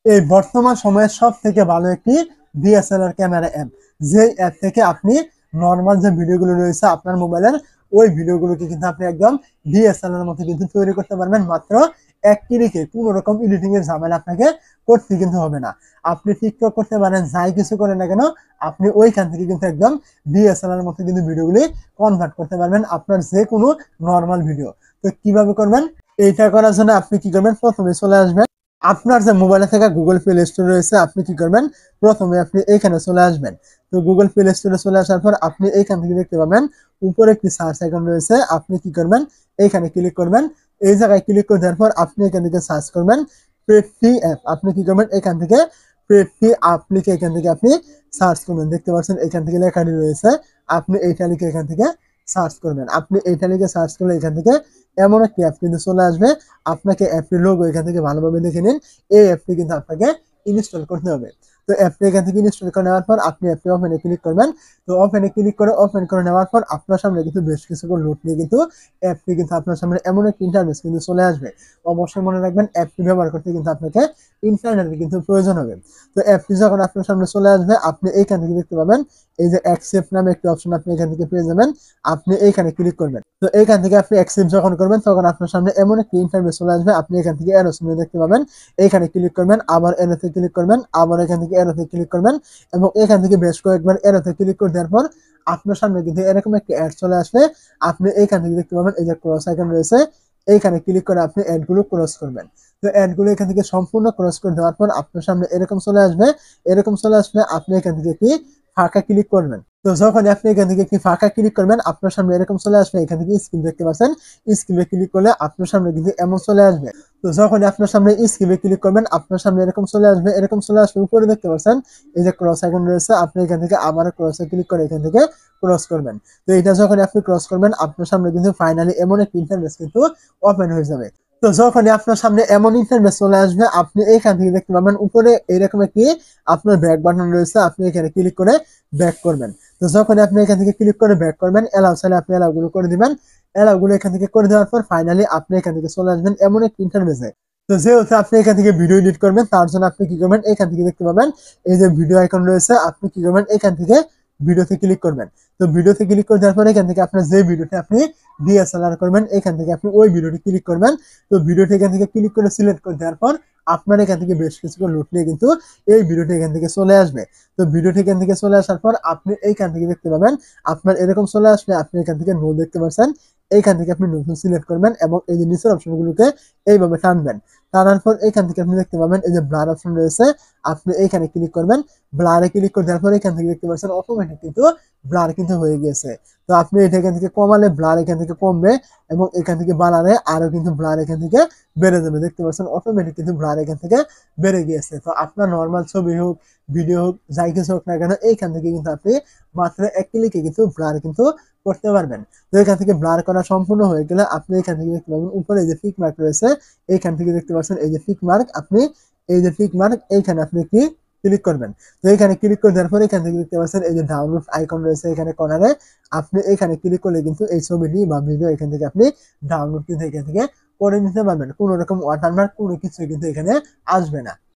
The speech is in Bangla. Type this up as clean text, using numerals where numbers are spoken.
এই বর্তমান সময়ের সব থেকে ভালো একটি ডিএসএলআর ক্যামেরা অ্যাপ। যে অ্যাপ থেকে আপনি নর্মাল যে ভিডিওগুলো রয়েছে আপনার মোবাইলের, ওই ভিডিওগুলোকে কিন্তু আপনি একদম ডিএসএলআর মতো কিন্তু তৈরি করতে পারবেন মাত্র এক ক্লিকে। কোনো রকম এডিটিং এর ঝামেলা আপনাকে করতে কিন্তু হবে না। আপনি টিকটক করতে পারেন, যাই কিছু করেন না কেন, আপনি ওইখান থেকে কিন্তু একদম ডিএসএলআর মতো কিন্তু ভিডিওগুলি কনভার্ট করতে পারবেন আপনার যে কোনো নর্মাল ভিডিও। তো কিভাবে করবেন? এইটা করার জন্য আপনি কি করবেন, প্রথমে চলে আসবেন আপনার যে মোবাইলে থাকা গুগল প্লে স্টোর রয়েছে। আপনি কি করবেন, প্রথমে আপনি এইখানে চলে আসবেন। তো গুগল প্লে স্টোরে চলে আসার পর আপনি এইখান থেকে দেখতে পাবেন উপরে একটি সার্চ আইকন রয়েছে। আপনি কি করবেন, এইখানে ক্লিক করবেন। এই জায়গায় ক্লিক করে দেওয়ার পর আপনি এখান থেকে সার্চ করবেন প্রেফি অ্যাপ। আপনি কি করবেন, এখান থেকে প্রেফি অ্যাপ লিখে এখান থেকে আপনি সার্চ করবেন। দেখতে পাচ্ছেন এখান থেকে লেখাটি রয়েছে, আপনি এইটা লিখে এখান থেকে সার্চ করবেন। আপনি এইটা লিখে সার্চ করলে এখান থেকে এমন একটি অ্যাপ কিন্তু চলে আসবে। আপনাকে অ্যাপটির লোগো এখান থেকে ভালোভাবে দেখে নিন। এই অ্যাপটি কিন্তু আপনাকে ইনস্টল করতে হবে। তো অ্যাপটি এখান থেকে ইনস্টল করে নেওয়ার পর আপনি অ্যাপটি ওপেনে ক্লিক করবেন। তো ওপেনে ক্লিক করে ওপেন করে নেওয়ার পর আপনার সামনে কিন্তু বেশ কিছুক্ষণ লোড নিয়ে কিন্তু অ্যাপটি কিন্তু আপনার সামনে এমন একটি ইন্টারফেস কিন্তু চলে আসবে। অবশ্যই মনে রাখবেন অ্যাপটি ব্যবহার করতে কিন্তু আপনাকে ইন্টারনেটের কিন্তু প্রয়োজন হবে। তো অ্যাপটি যখন আপনার সামনে চলে আসবে আপনি এইখান থেকে দেখতে পাবেন এই যে অ্যাকসেপ্ট নামে একটি অপশন আপনি এখান থেকে পেয়ে যাবেন। আপনি এইখানে ক্লিক করবেন। তো এইখান থেকে আপনি অ্যাকসেপ্ট যখন করবেন তখন আপনার সামনে এমন একটি ইন্টারফেস চলে আসবে। আপনি এখান থেকে অ্যারো চিহ্ন দেখতে পাবেন, এইখানে ক্লিক করবেন, আবার অ্যারোতে ক্লিক করবেন, আবার এখান থেকে অ্যারোতে ক্লিক করবেন এবং এখান থেকে বেশ কয়েকবার অ্যারোতে ক্লিক করে দেওয়ার পর আপনার সামনে কিন্তু এরকম একটি অ্যাড চলে আসবে। আপনি এইখান থেকে দেখতে পাবেন এই যে ক্রস আইকন রয়েছে, এইখানে ক্লিক করে আপনি অ্যাডগুলো ক্রস করবেন। তো অ্যাডগুলো এখান থেকে সম্পূর্ণ ক্রস করে দেওয়ার পর আপনার সামনে এরকম চলে আসবে। এরকম চলে আসলে আপনি এখান থেকে কি ফাঁকা ক্লিক করবেন। তো যখন আপনি এখান থেকে একটি ফাঁকা ক্লিক করবেন আপনার সামনে এরকম চলে আসবে। এখান থেকে স্ক্রিন দেখতে পাচ্ছেন, স্ক্রিনে ক্লিক করলে আপনার সামনে কিন্তু এমন চলে আসবে। তো যখন আপনার সামনে স্ক্রিনে ক্লিক করবেন আপনার সামনে এরকম চলে আসবে। এরকম চলে আসবে, উপরে দেখতে পাচ্ছেন এই যে ক্রস আইকন রয়েছে, আপনি এখান থেকে আবার ক্রসে ক্লিক করে এখান থেকে ক্রস করবেন। তো এটা যখন আপনি ক্রস করবেন আপনার সামনে কিন্তু ফাইনালি এমন একটি ইন্টারফেস কিন্তু ওপেন হয়ে যাবে। তো যখনই আপনার সামনে এমন ইন্টারফেস চলে আসবে আপনি এইখান থেকে দেখতে পাবেন উপরে এরকম একটি আপনার ব্যাক বাটন রয়েছে। আপনি এখানে ক্লিক করে ব্যাক করবেন। তো যখন আপনি এখান থেকে ক্লিক করে ব্যাক করবেন, এলাও চাইলে আপনি এলাও গুলো করে দিবেন। এলাও গুলো এখান থেকে করে দেওয়ার পর ফাইনালি আপনি এখান থেকে চলে আসবেন এমন একটি ইন্টারফেসে। তো যেহেতু আপনি এখান থেকে ভিডিও এডিট করবেন তার জন্য আপনি কি করবেন, এখান থেকে দেখতে পাবেন এই যে ভিডিও আইকন রয়েছে। আপনি কি করবেন, এখান থেকে ভিডিওতে ক্লিক করবেন। তো ভিডিওতে ক্লিক করে দেওয়ার পর এখান থেকে আপনার যে ভিডিওটি আপনি ডিএসএলআর করবেন এখান থেকে আপনি ওই ভিডিওটি ক্লিক করবেন। তো ভিডিওটি এখান থেকে ক্লিক করে সিলেক্ট করে দেওয়ার পর আপনার এখান থেকে বেশ কিছুক্ষণ লোড নিয়ে কিন্তু এই ভিডিওটি এখান থেকে চলে আসবে। তো ভিডিওটি এখান থেকে চলে আসার পর আপনি এইখান থেকে দেখতে পাবেন আপনার এরকম চলে আসলে আপনি এখান থেকে নো দেখতে পাচ্ছেন। এইখান থেকে আপনি নতুন সিলেক্ট করবেন এবং এই যে নিচের অপশনগুলোকে এইভাবে টানবেন। টানার পর এইখান থেকে আপনি দেখতে পাবেন এই যে ব্লার অপশন রয়েছে, আপনি এইখানে ক্লিক করবেন। ব্লারে ক্লিক করে দেওয়ার পর এখান থেকে দেখতে পাচ্ছেন অটোমেটিক কিন্তু ব্লার কিন্তু হয়ে গিয়েছে। তো আপনি এটা এখান থেকে কমালে ব্লার এখান থেকে কমবে এবং এখান থেকে বাড়ালে আরো কিন্তু ব্লার এখান থেকে বেড়ে যাবে। দেখতে পাচ্ছেন অটোমেটিক কিন্তু ব্লার এখান থেকে বেড়ে গিয়েছে। তো আপনার নর্মাল ছবি হোক, ভিডিও হোক, যাই কিছু হোক না কেন এইখান থেকে কিন্তু আপনি মাত্র এক ক্লিকে কিন্তু ব্লার কিন্তু করতে পারবেন। তো এখান থেকে ব্লার করা সম্পূর্ণ হয়ে গেলে আপনি এখান থেকে দেখতে পাবেন উপরে যে টিক মার্ক রয়েছে, এইখান থেকে দেখতে পাচ্ছেন এই যে টিক মার্ক, আপনি এই যে টিক মার্ক এইখানে আপনি কি ক্লিক করবেন। তো এখানে ক্লিক করে দেওয়ার পরে এখান থেকে দেখতে পাচ্ছেন এই যে ডাউনলোড আইকন রয়েছে এখানে কর্নারে, আপনি এখানে ক্লিক করলে কিন্তু এই ছবিটি বা ভিডিও এখান থেকে আপনি ডাউনলোড কিন্তু এখান থেকে করে নিতে পারবেন। কোনো রকম ওয়াটারমার্ক কোনো কিছু কিন্তু এখানে আসবে না।